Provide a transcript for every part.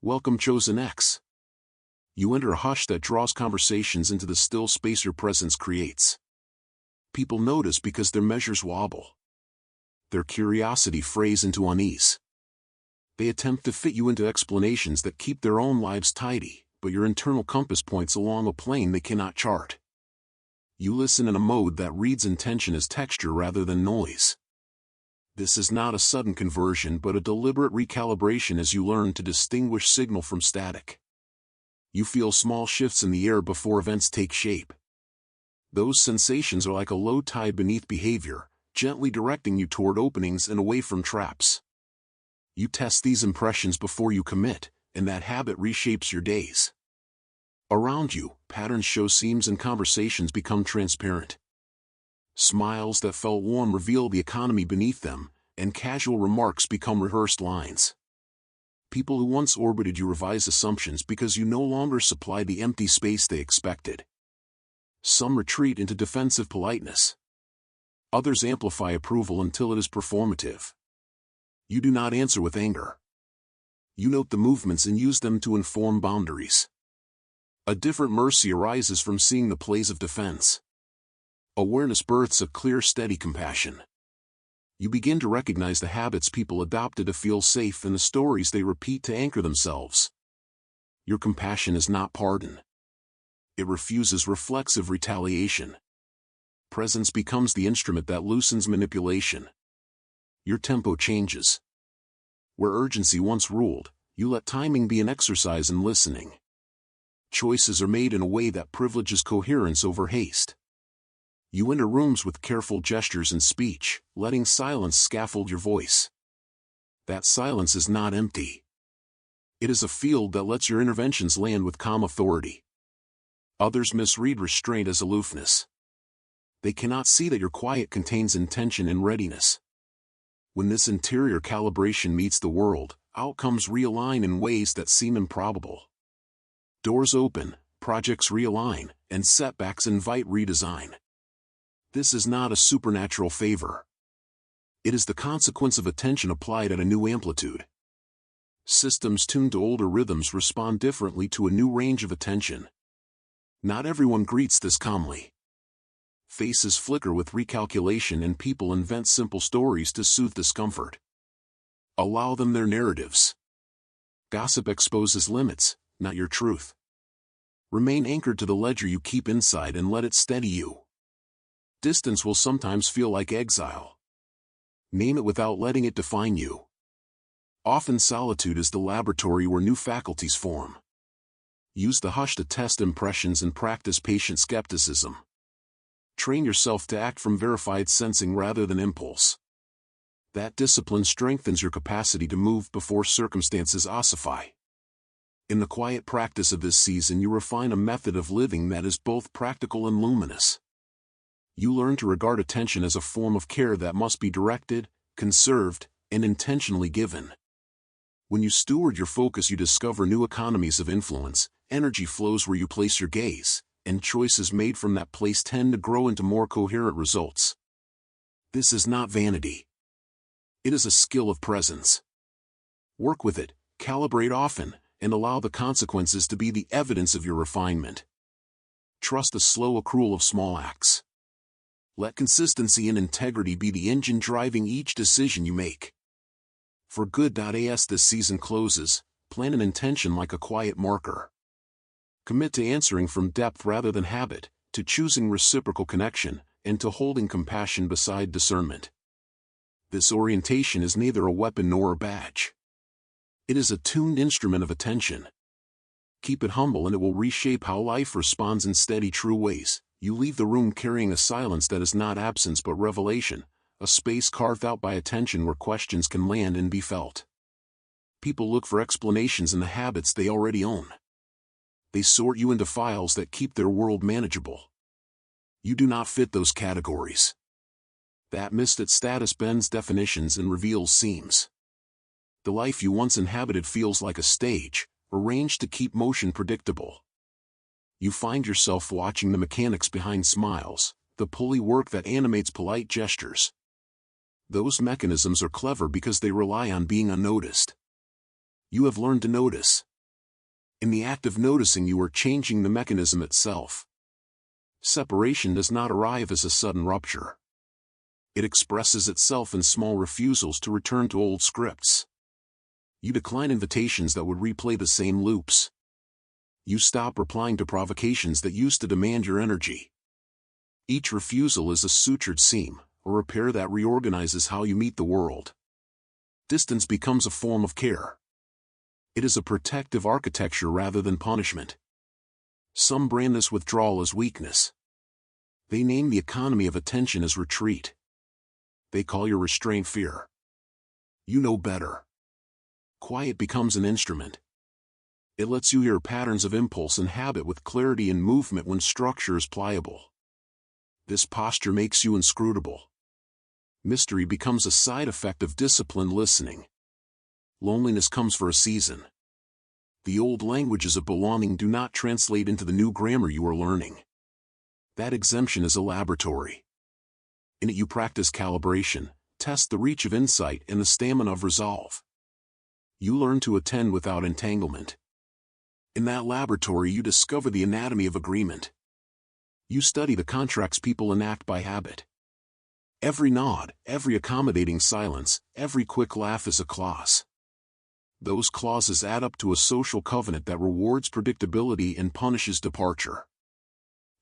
Welcome, Chosen X. You enter a hush that draws conversations into the still space your presence creates. People notice because their measures wobble. Their curiosity frays into unease. They attempt to fit you into explanations that keep their own lives tidy, but your internal compass points along a plane they cannot chart. You listen in a mode that reads intention as texture rather than noise. This is not a sudden conversion but a deliberate recalibration as you learn to distinguish signal from static. You feel small shifts in the air before events take shape. Those sensations are like a low tide beneath behavior, gently directing you toward openings and away from traps. You test these impressions before you commit, and that habit reshapes your days. Around you, patterns show seams and conversations become transparent. Smiles that felt warm reveal the economy beneath them, and casual remarks become rehearsed lines. People who once orbited you revise assumptions because you no longer supply the empty space they expected. Some retreat into defensive politeness. Others amplify approval until it is performative. You do not answer with anger. You note the movements and use them to inform boundaries. A different mercy arises from seeing the plays of defense. Awareness births a clear, steady compassion. You begin to recognize the habits people adopted to feel safe and the stories they repeat to anchor themselves. Your compassion is not pardon. It refuses reflexive retaliation. Presence becomes the instrument that loosens manipulation. Your tempo changes. Where urgency once ruled, you let timing be an exercise in listening. Choices are made in a way that privileges coherence over haste. You enter rooms with careful gestures and speech, letting silence scaffold your voice. That silence is not empty. It is a field that lets your interventions land with calm authority. Others misread restraint as aloofness. They cannot see that your quiet contains intention and readiness. When this interior calibration meets the world, outcomes realign in ways that seem improbable. Doors open, projects realign, and setbacks invite redesign. This is not a supernatural favor. It is the consequence of attention applied at a new amplitude. Systems tuned to older rhythms respond differently to a new range of attention. Not everyone greets this calmly. Faces flicker with recalculation and people invent simple stories to soothe discomfort. Allow them their narratives. Gossip exposes limits, not your truth. Remain anchored to the ledger you keep inside and let it steady you. Distance will sometimes feel like exile. Name it without letting it define you. Often solitude is the laboratory where new faculties form. Use the hush to test impressions and practice patient skepticism. Train yourself to act from verified sensing rather than impulse. That discipline strengthens your capacity to move before circumstances ossify. In the quiet practice of this season, you refine a method of living that is both practical and luminous. You learn to regard attention as a form of care that must be directed, conserved, and intentionally given. When you steward your focus, you discover new economies of influence, energy flows where you place your gaze, and choices made from that place tend to grow into more coherent results. This is not vanity. It is a skill of presence. Work with it, calibrate often, and allow the consequences to be the evidence of your refinement. Trust the slow accrual of small acts. Let consistency and integrity be the engine driving each decision you make. For good.as this season closes, plan an intention like a quiet marker. Commit to answering from depth rather than habit, to choosing reciprocal connection, and to holding compassion beside discernment. This orientation is neither a weapon nor a badge. It is a tuned instrument of attention. Keep it humble and it will reshape how life responds in steady, true ways. You leave the room carrying a silence that is not absence but revelation, a space carved out by attention where questions can land and be felt. People look for explanations in the habits they already own. They sort you into files that keep their world manageable. You do not fit those categories. That misfit status bends definitions and reveals seams. The life you once inhabited feels like a stage, arranged to keep motion predictable. You find yourself watching the mechanics behind smiles, the pulley work that animates polite gestures. Those mechanisms are clever because they rely on being unnoticed. You have learned to notice. In the act of noticing, you are changing the mechanism itself. Separation does not arrive as a sudden rupture. It expresses itself in small refusals to return to old scripts. You decline invitations that would replay the same loops. You stop replying to provocations that used to demand your energy. Each refusal is a sutured seam, a repair that reorganizes how you meet the world. Distance becomes a form of care. It is a protective architecture rather than punishment. Some brand this withdrawal as weakness. They name the economy of attention as retreat. They call your restraint fear. You know better. Quiet becomes an instrument. It lets you hear patterns of impulse and habit with clarity and movement when structure is pliable. This posture makes you inscrutable. Mystery becomes a side effect of disciplined listening. Loneliness comes for a season. The old languages of belonging do not translate into the new grammar you are learning. That exemption is a laboratory. In it you practice calibration, test the reach of insight and the stamina of resolve. You learn to attend without entanglement. In that laboratory you discover the anatomy of agreement. You study the contracts people enact by habit. Every nod, every accommodating silence, every quick laugh is a clause. Those clauses add up to a social covenant that rewards predictability and punishes departure.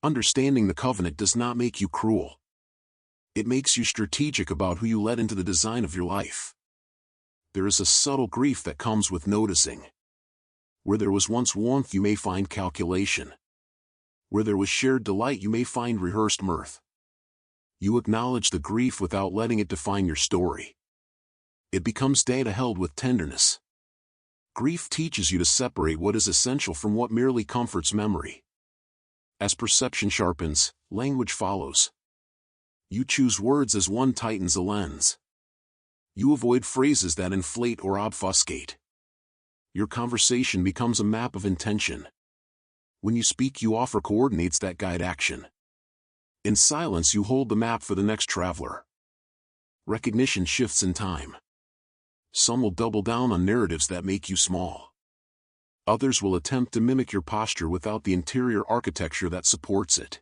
Understanding the covenant does not make you cruel. It makes you strategic about who you let into the design of your life. There is a subtle grief that comes with noticing. Where there was once warmth you may find calculation. Where there was shared delight you may find rehearsed mirth. You acknowledge the grief without letting it define your story. It becomes data held with tenderness. Grief teaches you to separate what is essential from what merely comforts memory. As perception sharpens, language follows. You choose words as one tightens a lens. You avoid phrases that inflate or obfuscate. Your conversation becomes a map of intention. When you speak, you offer coordinates that guide action. In silence, you hold the map for the next traveler. Recognition shifts in time. Some will double down on narratives that make you small. Others will attempt to mimic your posture without the interior architecture that supports it.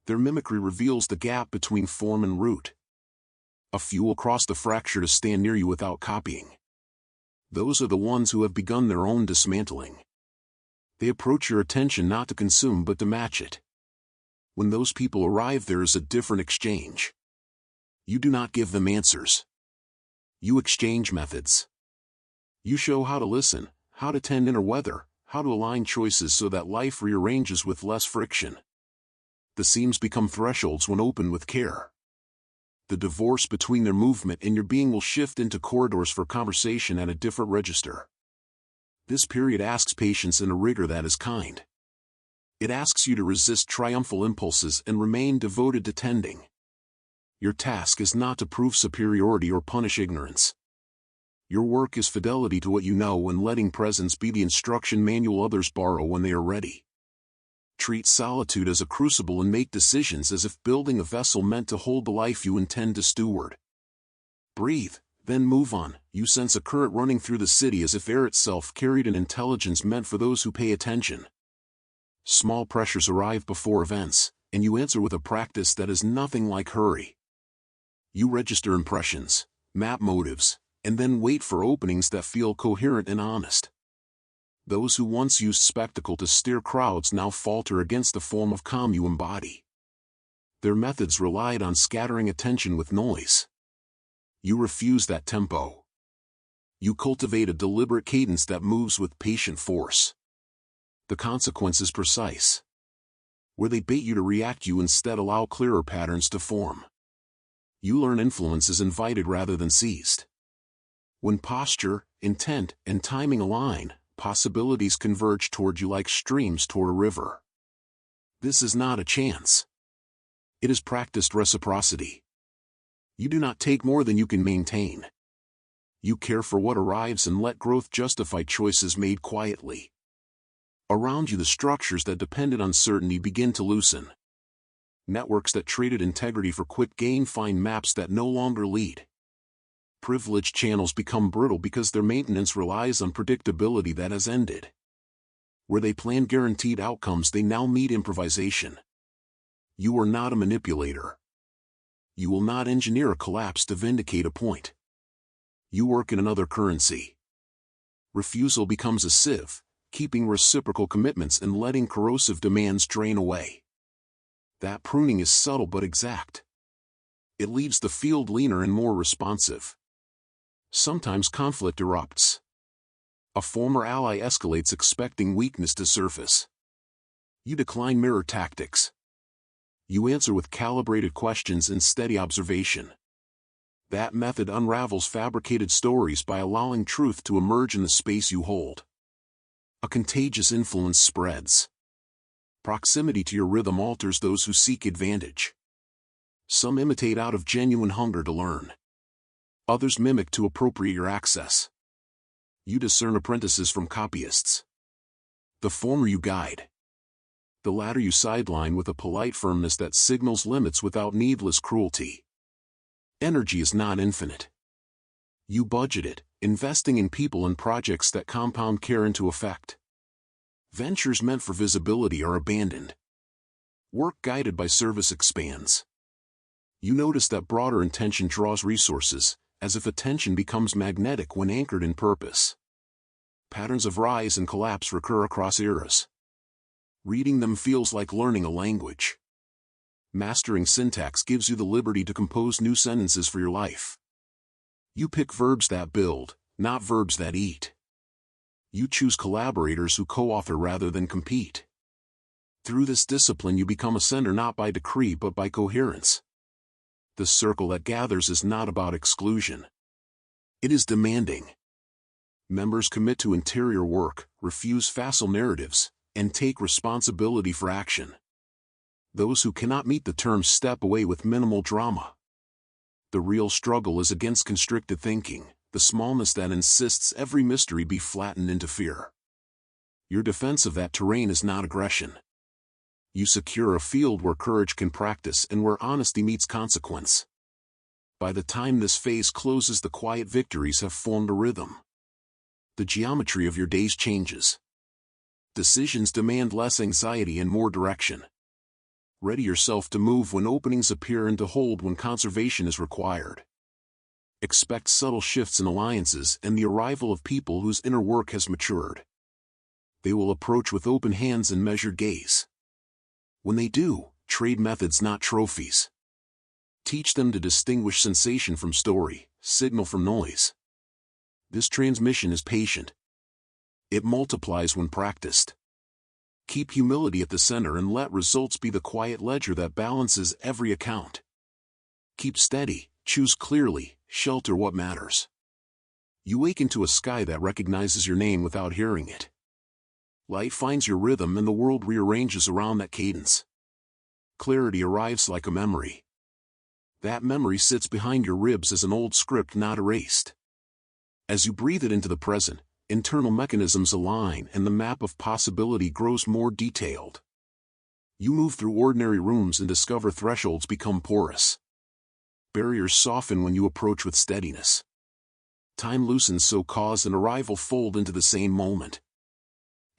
Their mimicry reveals the gap between form and root. A few will cross the fracture to stand near you without copying. Those are the ones who have begun their own dismantling. They approach your attention not to consume but to match it. When those people arrive, there is a different exchange. You do not give them answers. You exchange methods. You show how to listen, how to tend inner weather, how to align choices so that life rearranges with less friction. The seams become thresholds when opened with care. The divorce between their movement and your being will shift into corridors for conversation at a different register. This period asks patience in a rigor that is kind. It asks you to resist triumphal impulses and remain devoted to tending. Your task is not to prove superiority or punish ignorance. Your work is fidelity to what you know and letting presence be the instruction manual others borrow when they are ready. Treat solitude as a crucible and make decisions as if building a vessel meant to hold the life you intend to steward. Breathe, then move on. You sense a current running through the city as if air itself carried an intelligence meant for those who pay attention. Small pressures arrive before events, and you answer with a practice that is nothing like hurry. You register impressions, map motives, and then wait for openings that feel coherent and honest. Those who once used spectacle to steer crowds now falter against the form of calm you embody. Their methods relied on scattering attention with noise. You refuse that tempo. You cultivate a deliberate cadence that moves with patient force. The consequence is precise. Where they bait you to react, you instead allow clearer patterns to form. You learn influence is invited rather than seized. When posture, intent, and timing align, possibilities converge toward you like streams toward a river. This is not a chance. It is practiced reciprocity. You do not take more than you can maintain. You care for what arrives and let growth justify choices made quietly. Around you, the structures that depended on certainty begin to loosen. Networks that traded integrity for quick gain find maps that no longer lead. Privileged channels become brittle because their maintenance relies on predictability that has ended. Where they planned guaranteed outcomes, they now meet improvisation. You are not a manipulator. You will not engineer a collapse to vindicate a point. You work in another currency. Refusal becomes a sieve, keeping reciprocal commitments and letting corrosive demands drain away. That pruning is subtle but exact. It leaves the field leaner and more responsive. Sometimes conflict erupts. A former ally escalates expecting weakness to surface. You decline mirror tactics. You answer with calibrated questions and steady observation. That method unravels fabricated stories by allowing truth to emerge in the space you hold. A contagious influence spreads. Proximity to your rhythm alters those who seek advantage. Some imitate out of genuine hunger to learn. Others mimic to appropriate your access. You discern apprentices from copyists. The former you guide. The latter you sideline with a polite firmness that signals limits without needless cruelty. Energy is not infinite. You budget it, investing in people and projects that compound care into effect. Ventures meant for visibility are abandoned. Work guided by service expands. You notice that broader intention draws resources, as if attention becomes magnetic when anchored in purpose. Patterns of rise and collapse recur across eras. Reading them feels like learning a language. Mastering syntax gives you the liberty to compose new sentences for your life. You pick verbs that build, not verbs that eat. You choose collaborators who co-author rather than compete. Through this discipline you become a sender not by decree but by coherence. The circle that gathers is not about exclusion. It is demanding. Members commit to interior work, refuse facile narratives, and take responsibility for action. Those who cannot meet the terms step away with minimal drama. The real struggle is against constricted thinking, the smallness that insists every mystery be flattened into fear. Your defense of that terrain is not aggression. You secure a field where courage can practice and where honesty meets consequence. By the time this phase closes, the quiet victories have formed a rhythm. The geometry of your days changes. Decisions demand less anxiety and more direction. Ready yourself to move when openings appear and to hold when conservation is required. Expect subtle shifts in alliances and the arrival of people whose inner work has matured. They will approach with open hands and measured gaze. When they do, trade methods not trophies. Teach them to distinguish sensation from story, signal from noise. This transmission is patient. It multiplies when practiced. Keep humility at the center and let results be the quiet ledger that balances every account. Keep steady, choose clearly, shelter what matters. You wake into a sky that recognizes your name without hearing it. Light finds your rhythm and the world rearranges around that cadence. Clarity arrives like a memory. That memory sits behind your ribs as an old script not erased. As you breathe it into the present, internal mechanisms align and the map of possibility grows more detailed. You move through ordinary rooms and discover thresholds become porous. Barriers soften when you approach with steadiness. Time loosens so cause and arrival fold into the same moment.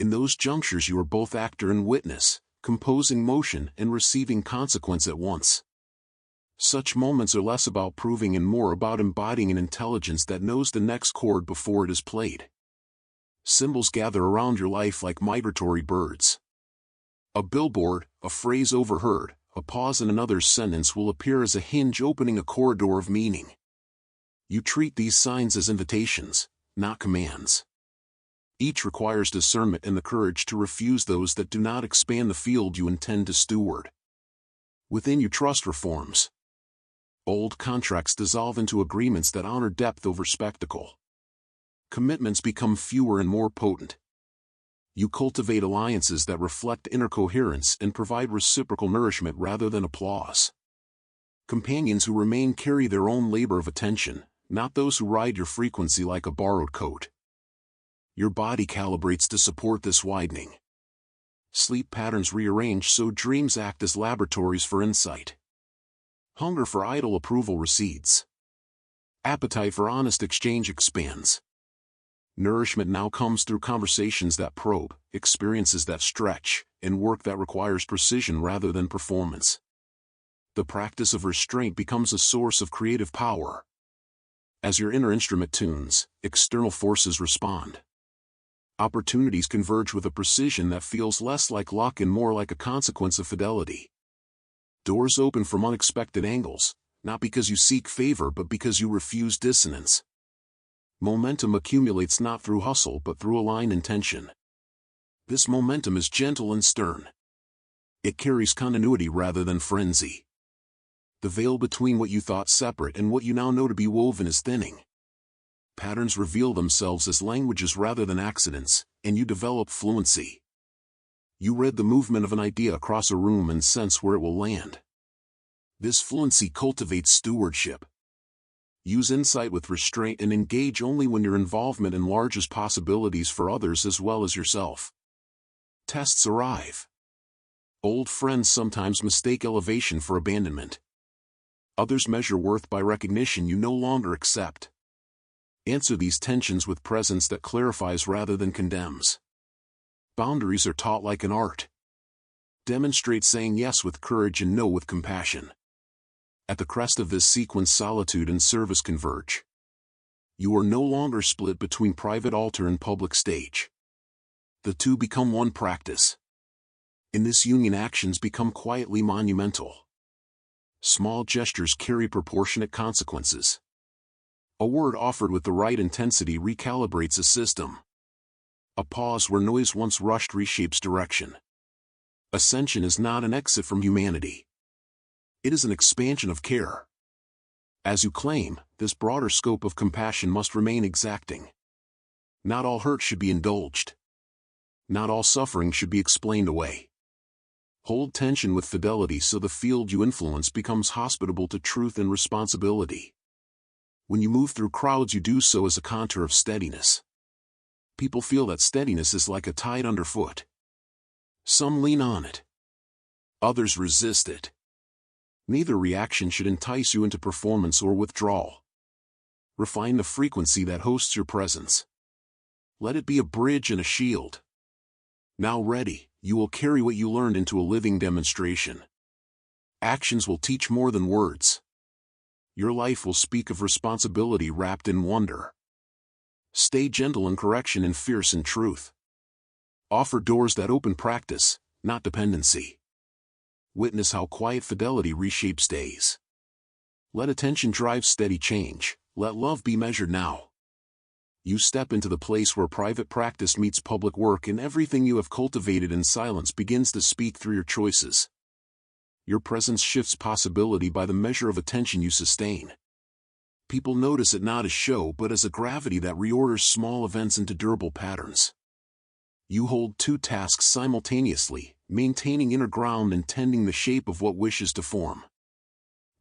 In those junctures you are both actor and witness, composing motion and receiving consequence at once. Such moments are less about proving and more about embodying an intelligence that knows the next chord before it is played. Symbols gather around your life like migratory birds. A billboard, a phrase overheard, a pause in another's sentence will appear as a hinge opening a corridor of meaning. You treat these signs as invitations, not commands. Each requires discernment and the courage to refuse those that do not expand the field you intend to steward. Within you trust reforms. Old contracts dissolve into agreements that honor depth over spectacle. Commitments become fewer and more potent. You cultivate alliances that reflect inner coherence and provide reciprocal nourishment rather than applause. Companions who remain carry their own labor of attention, not those who ride your frequency like a borrowed coat. Your body calibrates to support this widening. Sleep patterns rearrange so dreams act as laboratories for insight. Hunger for idle approval recedes. Appetite for honest exchange expands. Nourishment now comes through conversations that probe, experiences that stretch, and work that requires precision rather than performance. The practice of restraint becomes a source of creative power. As your inner instrument tunes, external forces respond. Opportunities converge with a precision that feels less like luck and more like a consequence of fidelity. Doors open from unexpected angles, not because you seek favor but because you refuse dissonance. Momentum accumulates not through hustle but through aligned intention. This momentum is gentle and stern. It carries continuity rather than frenzy. The veil between what you thought separate and what you now know to be woven is thinning. Patterns reveal themselves as languages rather than accidents, and you develop fluency. You read the movement of an idea across a room and sense where it will land. This fluency cultivates stewardship. Use insight with restraint and engage only when your involvement enlarges possibilities for others as well as yourself. Tests arrive. Old friends sometimes mistake elevation for abandonment. Others measure worth by recognition you no longer accept. Answer these tensions with presence that clarifies rather than condemns. Boundaries are taught like an art. Demonstrate saying yes with courage and no with compassion. At the crest of this sequence, solitude and service converge. You are no longer split between private altar and public stage. The two become one practice. In this union, actions become quietly monumental. Small gestures carry proportionate consequences. A word offered with the right intensity recalibrates a system. A pause where noise once rushed reshapes direction. Ascension is not an exit from humanity. It is an expansion of care. As you claim, this broader scope of compassion must remain exacting. Not all hurt should be indulged. Not all suffering should be explained away. Hold tension with fidelity so the field you influence becomes hospitable to truth and responsibility. When you move through crowds, you do so as a contour of steadiness. People feel that steadiness is like a tide underfoot. Some lean on it. Others resist it. Neither reaction should entice you into performance or withdrawal. Refine the frequency that hosts your presence. Let it be a bridge and a shield. Now ready, you will carry what you learned into a living demonstration. Actions will teach more than words. Your life will speak of responsibility wrapped in wonder. Stay gentle in correction and fierce in truth. Offer doors that open practice, not dependency. Witness how quiet fidelity reshapes days. Let attention drive steady change, let love be measured now. You step into the place where private practice meets public work and everything you have cultivated in silence begins to speak through your choices. Your presence shifts possibility by the measure of attention you sustain. People notice it not as show but as a gravity that reorders small events into durable patterns. You hold two tasks simultaneously, maintaining inner ground and tending the shape of what wishes to form.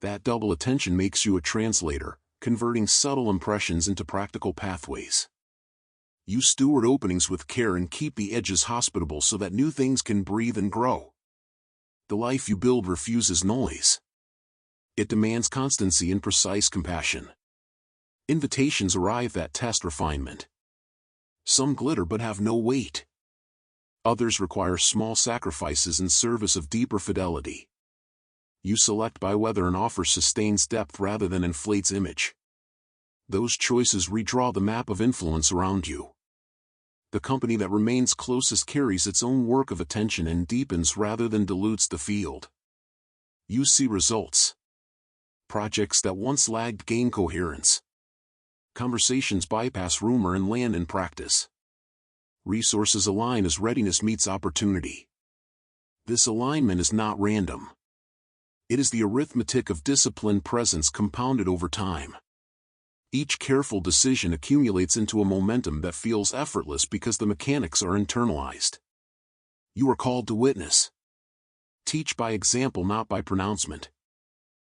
That double attention makes you a translator, converting subtle impressions into practical pathways. You steward openings with care and keep the edges hospitable so that new things can breathe and grow. The life you build refuses noise. It demands constancy and precise compassion. Invitations arrive that test refinement. Some glitter but have no weight. Others require small sacrifices in service of deeper fidelity. You select by whether an offer sustains depth rather than inflates image. Those choices redraw the map of influence around you. The company that remains closest carries its own work of attention and deepens rather than dilutes the field. You see results. Projects that once lagged gain coherence. Conversations bypass rumor and land in practice. Resources align as readiness meets opportunity. This alignment is not random. It is the arithmetic of disciplined presence compounded over time. Each careful decision accumulates into a momentum that feels effortless because the mechanics are internalized. You are called to witness. Teach by example, not by pronouncement.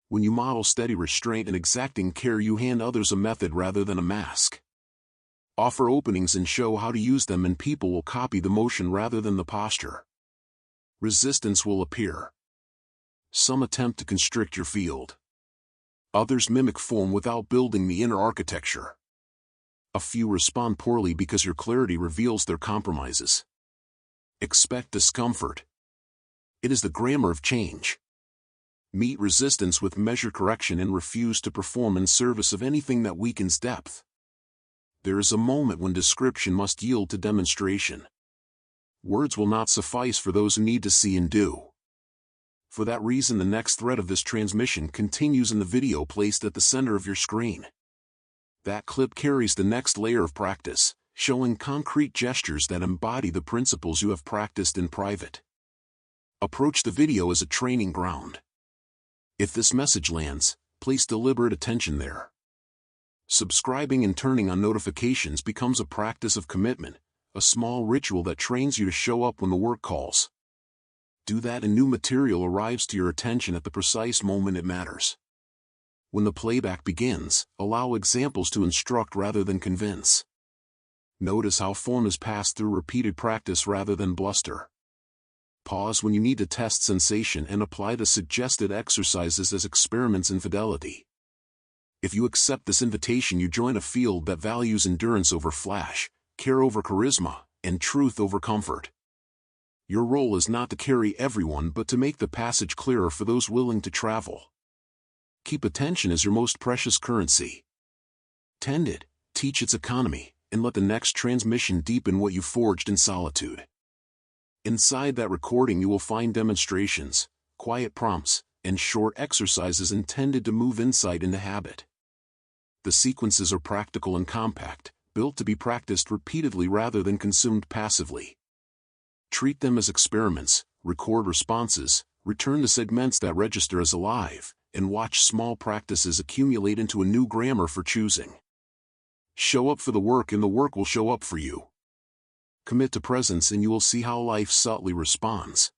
When you model steady restraint and exacting care, you hand others a method rather than a mask. Offer openings and show how to use them, and people will copy the motion rather than the posture. Resistance will appear. Some attempt to constrict your field. Others mimic form without building the inner architecture. A few respond poorly because your clarity reveals their compromises. Expect discomfort. It is the grammar of change. Meet resistance with measure correction and refuse to perform in service of anything that weakens depth. There is a moment when description must yield to demonstration. Words will not suffice for those who need to see and do. For that reason, the next thread of this transmission continues in the video placed at the center of your screen. That clip carries the next layer of practice, showing concrete gestures that embody the principles you have practiced in private. Approach the video as a training ground. If this message lands, place deliberate attention there. Subscribing and turning on notifications becomes a practice of commitment, a small ritual that trains you to show up when the work calls. Do that and new material arrives to your attention at the precise moment it matters. When the playback begins, allow examples to instruct rather than convince. Notice how form is passed through repeated practice rather than bluster. Pause when you need to test sensation and apply the suggested exercises as experiments in fidelity. If you accept this invitation, you join a field that values endurance over flash, care over charisma, and truth over comfort. Your role is not to carry everyone but to make the passage clearer for those willing to travel. Keep attention as your most precious currency. Tend it, teach its economy, and let the next transmission deepen what you forged in solitude. Inside that recording you will find demonstrations, quiet prompts, and short exercises intended to move insight into habit. The sequences are practical and compact, built to be practiced repeatedly rather than consumed passively. Treat them as experiments, record responses, return to segments that register as alive, and watch small practices accumulate into a new grammar for choosing. Show up for the work and the work will show up for you. Commit to presence and you will see how life subtly responds.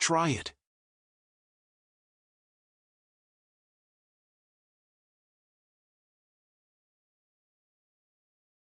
Try it.